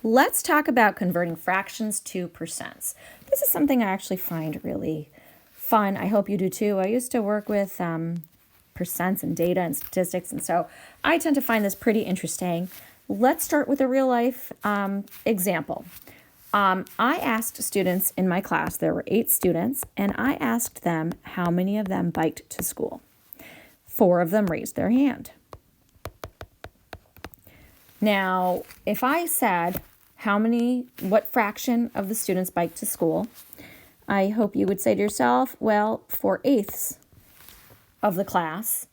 let's talk about converting fractions to percents. This is something I actually find really fun. I hope you do too. I used to work with percents and data and statistics, and so I tend to find this pretty interesting. Let's start with a real life example. I asked students in my class, there were 8 students, and I asked them how many of them biked to school. 4 of them raised their hand. Now, if I said what fraction of the students biked to school, I hope you would say to yourself, well, 4/8 of the class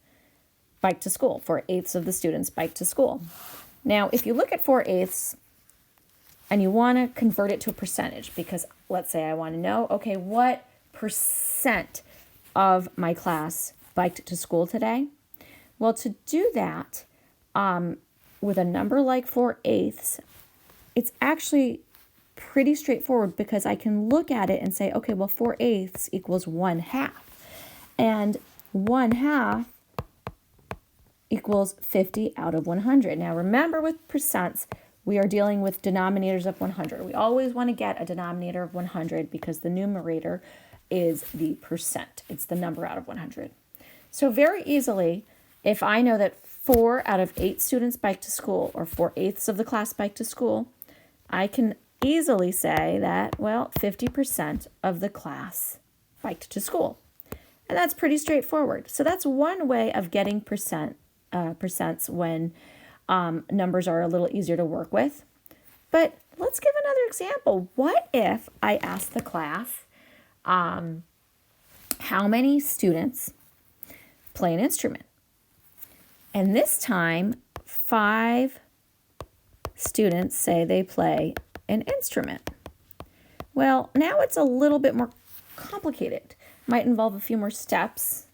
biked to school. 4/8 of the students biked to school. Now, if you look at 4/8 and you want to convert it to a percentage, because let's say I want to know, okay, what percent of my class biked to school today? Well, to do that, with a number like 4/8, it's actually pretty straightforward because I can look at it and say, okay, well, 4/8 equals 1/2. And 1/2 equals 50 out of 100. Now, remember with percents, we are dealing with denominators of 100. We always want to get a denominator of 100 because the numerator is the percent. It's the number out of 100. So very easily, if I know that 4 out of 8 students bike to school, or 4/8 of the class bike to school, I can easily say that, well, 50% of the class biked to school. And that's pretty straightforward. So that's one way of getting percents when numbers are a little easier to work with. But let's give another example. What if I asked the class how many students play an instrument? And this time, 5 students say they play an instrument. Well, now it's a little bit more complicated. Might involve a few more steps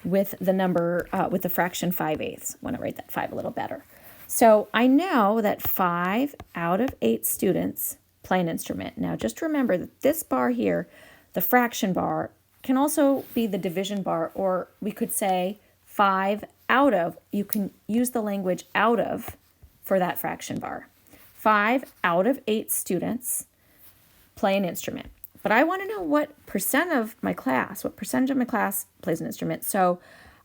with the fraction 5/8. I want to write that 5 a little better. So I know that 5 out of 8 students play an instrument. Now just remember that this bar here, the fraction bar, can also be the division bar, or we could say 5 out of, you can use the language out of for that fraction bar. 5 out of 8 students play an instrument. But I want to know what percentage of my class plays an instrument. So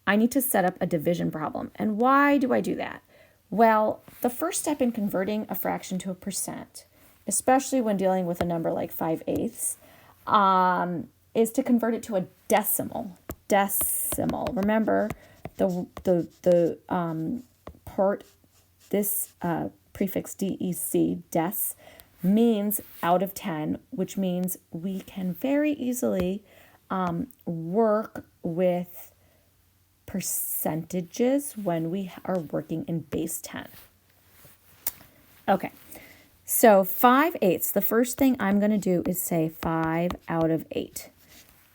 I need to set up a division problem. And why do I do that? Well, the first step in converting a fraction to a percent, especially when dealing with a number like 5/8, is to convert it to a decimal. Remember, this prefix DEC, des, means out of 10, which means we can very easily work with percentages when we are working in base 10. Okay, so 5/8, the first thing I'm going to do is say 5 out of 8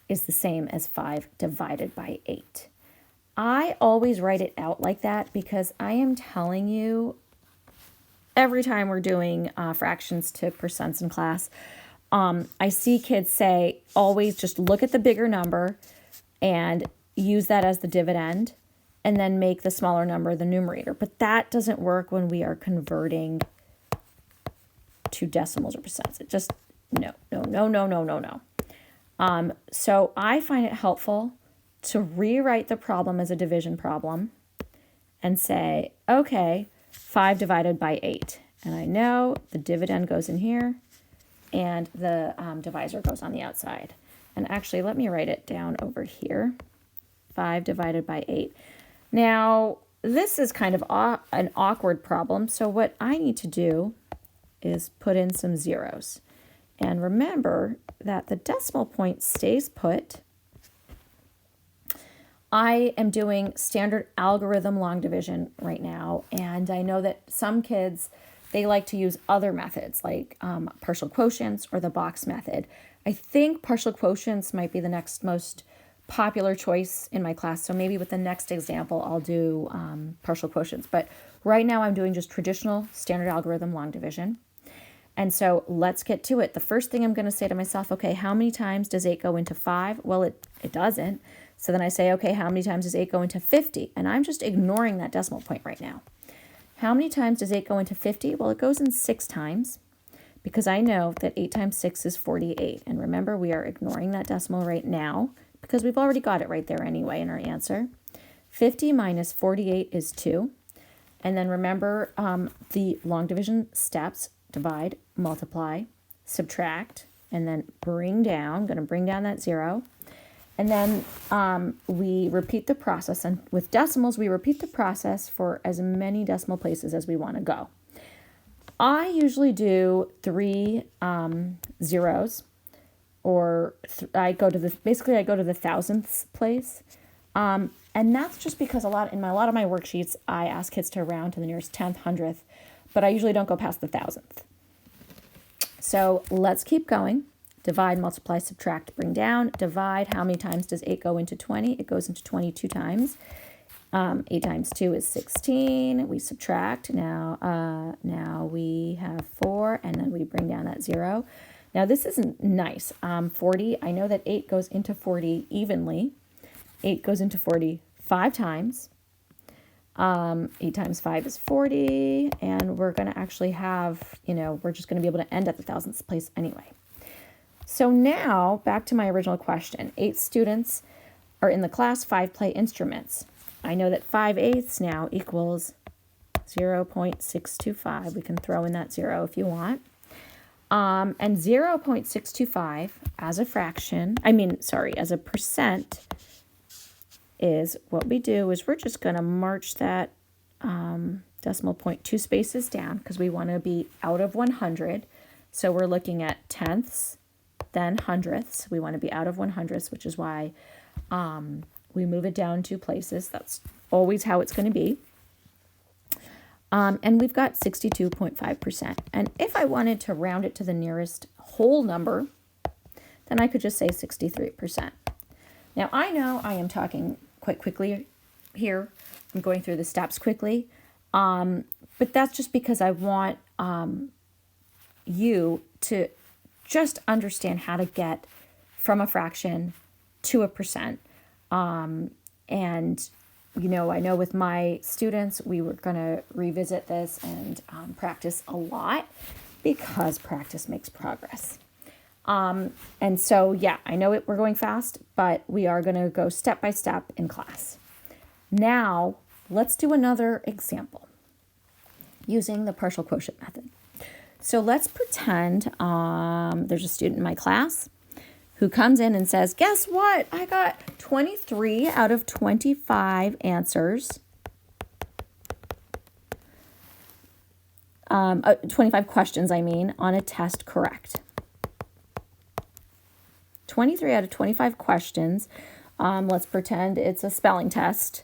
is the same as 5 divided by 8. I always write it out like that because I am telling you, every time we're doing fractions to percents in class, I see kids say, always just look at the bigger number and use that as the dividend, and then make the smaller number the numerator. But that doesn't work when we are converting to decimals or percents. It just, no. So I find it helpful to rewrite the problem as a division problem and say, okay, 5 divided by 8. And I know the dividend goes in here and the divisor goes on the outside. And actually, let me write it down over here. 5 divided by 8. Now, this is kind of an awkward problem. So what I need to do is put in some zeros. And remember that the decimal point stays put. I am doing standard algorithm long division right now, and I know that some kids, they like to use other methods like partial quotients or the box method. I think partial quotients might be the next most popular choice in my class, so maybe with the next example I'll do partial quotients. But right now I'm doing just traditional standard algorithm long division. And so let's get to it. The first thing I'm going to say to myself, okay, how many times does 8 go into 5? Well, it doesn't. So then I say, okay, how many times does 8 go into 50? And I'm just ignoring that decimal point right now. How many times does 8 go into 50? Well, it goes in 6 times because I know that 8 times 6 is 48. And remember, we are ignoring that decimal right now because we've already got it right there anyway in our answer. 50 minus 48 is 2. And then remember the long division steps: divide, multiply, subtract, and then bring down. I'm going to bring down that 0. And then we repeat the process. And with decimals, we repeat the process for as many decimal places as we want to go. I usually do 3 zeros, or I go to the thousandths place. And that's just because a lot of my worksheets, I ask kids to round to the nearest 10th, 100th, but I usually don't go past the 1000th. So let's keep going. Divide, multiply, subtract, bring down. Divide, how many times does 8 go into 20? It goes into 22 times. 8 times 2 is 16. We subtract. Now we have 4, and then we bring down that 0. Now this isn't nice. 40, I know that 8 goes into 40 evenly. 8 goes into 40 5 times. 8 times 5 is 40, and we're going to actually have, we're just going to be able to end at the thousandths place anyway. So now, back to my original question. 8 students are in the class, 5 play instruments. I know that 5/8 now equals 0.625. We can throw in that 0 if you want. And 0.625 as a as a percent, is what we do is we're just going to march that decimal point 2 spaces down because we want to be out of 100. So we're looking at tenths, then hundredths. We want to be out of 100ths, which is why we move it down 2 places. That's always how it's going to be. And we've got 62.5%. And if I wanted to round it to the nearest whole number, then I could just say 63%. Now, I know I am talking quite quickly here. I'm going through the steps quickly. But that's just because I want you to just understand how to get from a fraction to a percent. And, I know with my students, we were going to revisit this and practice a lot because practice makes progress. And so, yeah, I know we're going fast, but we are going to go step by step in class. Now, let's do another example using the partial quotient method. So let's pretend there's a student in my class who comes in and says, guess what? I got 23 out of 25 answers. 25 questions, on a test correct. 23 out of 25 questions. Let's pretend it's a spelling test.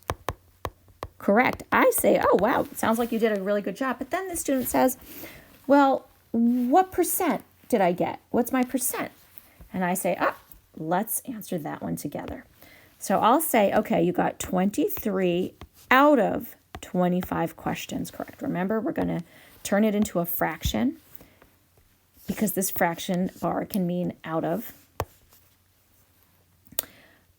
Correct. I say, oh, wow, sounds like you did a really good job. But then the student says, well, what percent did I get? What's my percent? And I say, let's answer that one together. So I'll say, okay, you got 23 out of 25 questions correct. Remember, we're going to turn it into a fraction because this fraction bar can mean out of.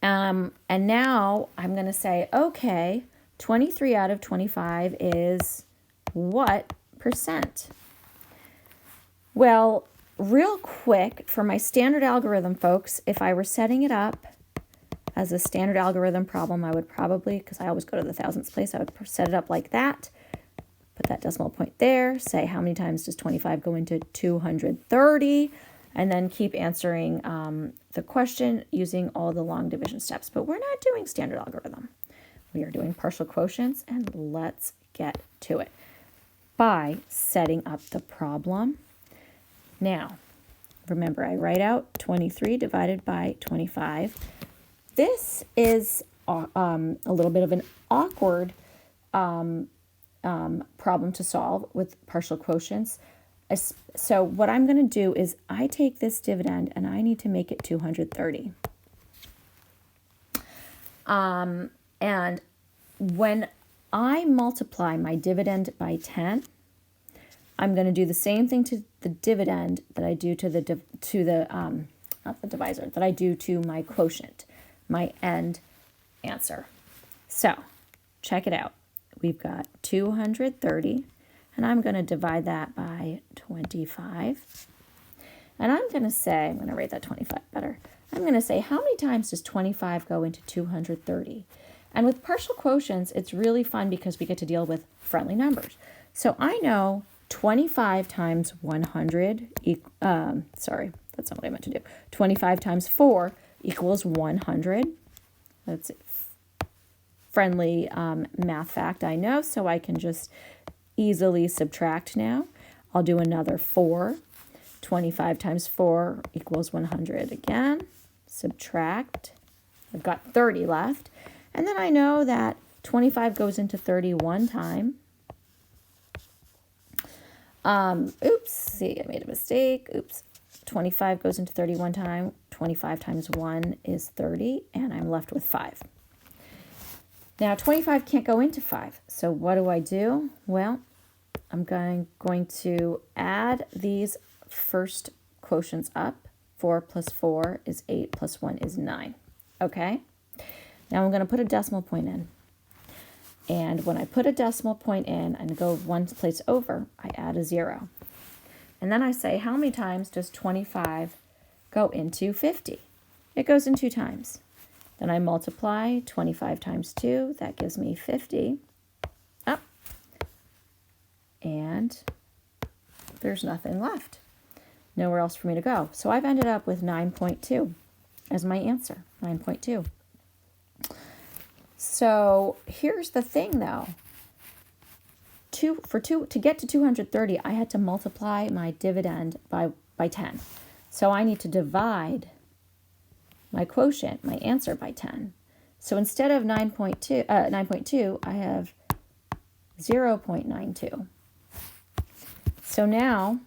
And now I'm going to say, okay, 23 out of 25 is what percent? Well, real quick, for my standard algorithm, folks, if I were setting it up as a standard algorithm problem, I would probably, because I always go to the thousandths place, I would set it up like that. Put that decimal point there, say how many times does 25 go into 230, and then keep answering the question using all the long division steps. But we're not doing standard algorithm. We are doing partial quotients, and let's get to it by setting up the problem. Now, remember, I write out 23 divided by 25. This is a little bit of an awkward problem to solve with partial quotients. So what I'm going to do is I take this dividend and I need to make it 230. And when I multiply my dividend by 10, I'm going to do the same thing to the dividend that I do to not the divisor, that I do to my quotient, my end answer. So check it out. We've got 230 and I'm going to divide that by 25. And I'm going to write that 25 better. I'm going to say, how many times does 25 go into 230? And with partial quotients, it's really fun because we get to deal with friendly numbers. So I know 25 times 100, sorry, that's not what I meant to do. 25 times 4 equals 100. That's friendly math fact I know, so I can just easily subtract now. I'll do another 4. 25 times 4 equals 100 again. Subtract. I've got 30 left. And then I know that 25 goes into 30 one time. Oops, see, I made a mistake. Oops. 25 goes into 30 one time. 25 times 1 is 30, and I'm left with 5. Now, 25 can't go into 5. So what do? Well, I'm going to add these first quotients up. 4 plus 4 is 8 plus 1 is 9. Okay? Now I'm going to put a decimal point in. And when I put a decimal point in and go one place over, I add a 0. And then I say, how many times does 25 go into 50? It goes in 2 times. Then I multiply 25 times 2. That gives me 50. Up. And there's nothing left. Nowhere else for me to go. So I've ended up with 9.2 as my answer, 9.2. So here's the thing though. To get to 230, I had to multiply my dividend by 10. So I need to divide my quotient, my answer, by 10. So instead of 9.2, I have 0.92. So now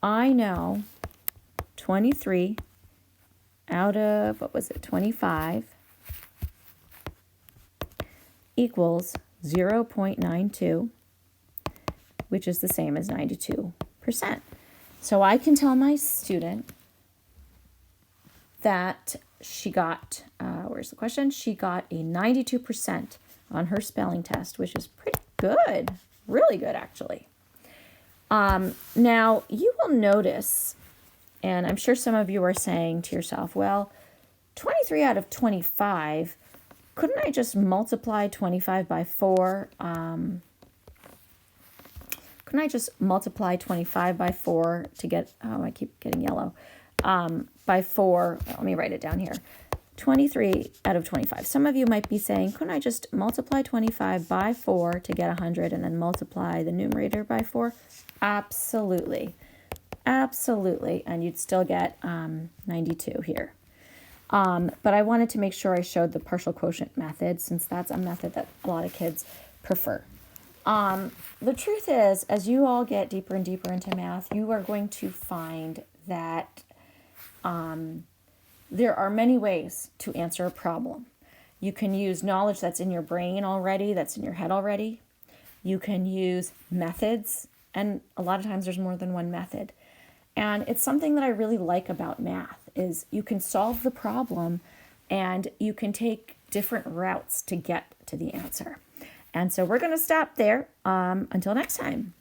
I know 23 out of, 25 equals 0.92, which is the same as 92%. So I can tell my student that she got, where's the question? She got a 92% on her spelling test, which is pretty good, really good actually. Now you will notice, and I'm sure some of you are saying to yourself, well, 23 out of 25, couldn't I just multiply 25 by 4? Couldn't I just multiply 25 by 4 to get, I keep getting yellow, by 4, let me write it down here, 23 out of 25. Some of you might be saying, couldn't I just multiply 25 by 4 to get 100 and then multiply the numerator by 4? Absolutely. Absolutely. And you'd still get 92 here. But I wanted to make sure I showed the partial quotient method since that's a method that a lot of kids prefer. The truth is, as you all get deeper and deeper into math, you are going to find that there are many ways to answer a problem. You can use knowledge that's in your brain already, that's in your head already. You can use methods, and a lot of times there's more than one method. And it's something that I really like about math is you can solve the problem and you can take different routes to get to the answer. And so we're going to stop there until next time.